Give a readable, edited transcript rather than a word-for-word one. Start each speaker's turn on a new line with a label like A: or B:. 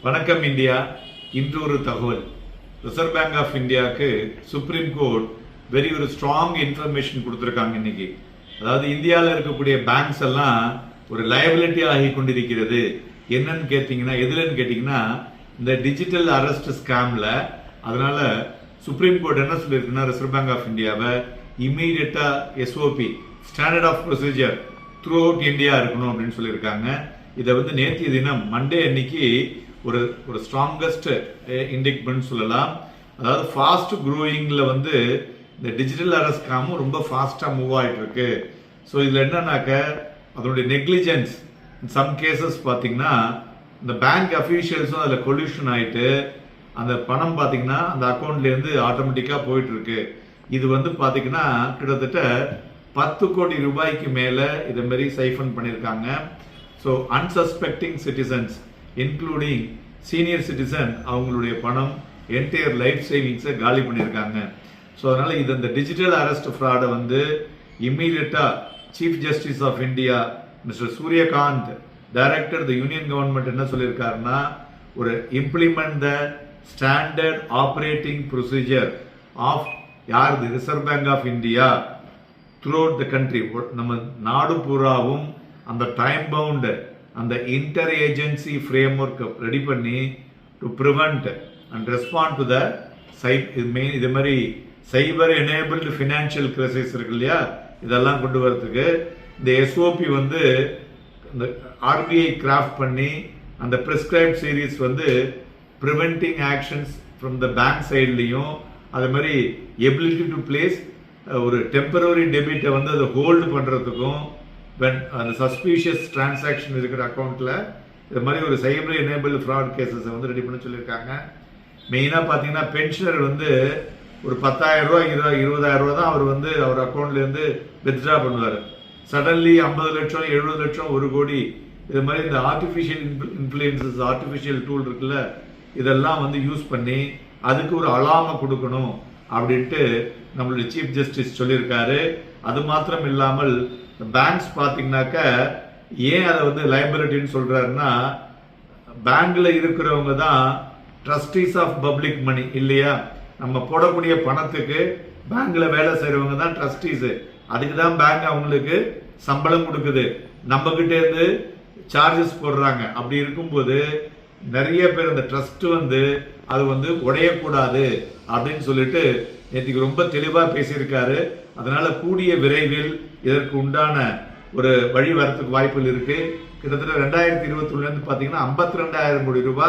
A: வணக்கம் இந்தியா. இன்று ஒரு தகவல். ரிசர்வ் பேங்க் ஆஃப் இந்தியாவுக்கு சுப்ரீம் கோர்ட் ஒரு ஸ்ட்ராங் இன்ஃபர்மேஷன் கொடுத்துருக்காங்க இன்னைக்கு. அதாவது இந்தியாவில் இருக்கக்கூடிய பேங்க்ஸ் எல்லாம் ஒரு லயபிலிட்டி ஆகி கொண்டிருக்கிறது. என்னன்னு கேட்டீங்கன்னா, எதுலன்னு கேட்டீங்கன்னா இந்த டிஜிட்டல் அரெஸ்ட் ஸ்கேம்ல. அதனால சுப்ரீம் கோர்ட் என்ன சொல்லியிருக்குன்னா, ரிசர்வ் பேங்க் ஆஃப் இந்தியாவை இம்மீடியட்டா SOP standard of procedure throughout India இருக்கணும் அப்படின்னு சொல்லியிருக்காங்க. இதை நேற்றைய தினம் மண்டே அன்னைக்கு ஒரு ஸ்ட்ராங்கஸ்ட் இண்டிக்மெண்ட் சொல்லலாம். அதாவது ஃபாஸ்ட் க்ரோயிங்ல இந்த டிஜிட்டல் அரெஸ்ட் ஸ்கேமும் ரொம்ப ஃபாஸ்டா மூவ் ஆயிட்டு இருக்கு. ஸோ இதுல என்னன்னாக்க அதனுடைய நெக்லிஜென்ஸ் சம் கேசஸ் பார்த்தீங்கன்னா இந்த பேங்க் அஃபீஷியல்ஸும் அதில் கொல்யூஷன் ஆயிட்டு அந்த பணம் பார்த்தீங்கன்னா அந்த அக்கௌண்ட்ல இருந்து ஆட்டோமேட்டிக்கா போயிட்டு இருக்கு. இது பார்த்தீங்கன்னா கிட்டத்தட்ட 10 கோடி ரூபாய்க்கு மேல இதை மாதிரி சைஃபன் பண்ணியிருக்காங்க. So unsuspecting citizens including senior citizen அவங்களுடைய பணம் என்டையர் லைஃப் சேவிங்ஸை காலி பண்ணியிருக்காங்க. ஸோ அதனால இது இந்த டிஜிட்டல் அரெஸ்ட் ஃப்ராடை இம்மீடியட்டா chief justice of India mister Suryakant director the union government என்ன சொல்லியிருக்காருன்னா, ஒரு implement the standard operating procedure of reserve bank of India throughout the country. நம்ம நாடு பூராவும் அந்த டைம் பவுண்ட் அந்த inter agency framework ready பண்ணி to prevent and respond to the இது மாதிரி சைபர் எனேபிள்டு ஃபினான்ஷியல் கிரைசிஸ் இருக்கு இல்லையா, இதெல்லாம் கொண்டு வரதுக்கு இந்த எஸ்ஓபி இந்த ஆர்பிஐ கிராஃப்ட் பண்ணி அந்த prescribe series preventing actions from the bank சைட்லையும் அது மாதிரி எபிலிட்டி டு பிளேஸ் ஒரு டெம்பரரி டெபிட்டை அதை ஹோல்டு பண்றதுக்கும் அந்த சஸ்பீஷியஸ் டிரான்சாக்ஷன் இருக்கிற அக்கௌண்ட்ல இது மாதிரி ஒரு சைபர் எனேபிள் ஃப்ராட் கேசஸ் ரெடி பண்ண சொல்லியிருக்காங்க. மெயினா பாத்தீங்கன்னா பென்ஷனர் ஒரு 10,000 ரூபாய் 20,000 ரூபாய் தான் அவர் அக்கௌண்ட்ல இருந்து வித்ட்ரா பண்ணுவார். சடன்லி 50 லட்சம் 70 லட்சம் 1 கோடி இது மாதிரி இந்த ஆர்டிபிஷியல் இன்ஃப்ளூயன்சஸ் ஆர்டிபிஷியல் டூல் இருக்குல்ல, இதெல்லாம் யூஸ் பண்ணி அதுக்கு ஒரு அலாம கொடுக்கணும் அப்படின்ட்டு நம்மளுடைய சீஃப் ஜஸ்டிஸ் சொல்லியிருக்காரு. அது மாத்திரம் இல்லாமல் பேங்க்ஸ் பாத்தீங்கன்னாக்க ஏன் அதை லைபிலிட்டின்னு சொல்றாருன்னா, பேங்க்ல இருக்கிறவங்க தான் ட்ரஸ்டீஸ் ஆஃப் பப்ளிக் மணி இல்லையா. நம்ம போடக்கூடிய பணத்துக்கு பேங்க்ல வேலை செய்யறவங்க தான் ட்ரஸ்டீஸ். அதுக்கு தான் பேங்க் அவங்களுக்கு சம்பளம் கொடுக்குது, நம்ம கிட்ட இருந்து சார்ஜஸ் போடுறாங்க. அப்படி இருக்கும்போது நிறைய பேர் அந்த ட்ரஸ்ட் அது உடையக்கூடாது அப்படின்னு சொல்லிட்டு நேற்றுக்கு ரொம்ப தெளிவா பேசியிருக்காரு. அதனால கூடிய விரைவில் இதற்கு உண்டான ஒரு வழி வரத்துக்கு வாய்ப்புகள் இருக்கு. கிட்டத்தட்ட 2021 பாத்தீங்கன்னா 52,000 கோடி ரூபாய்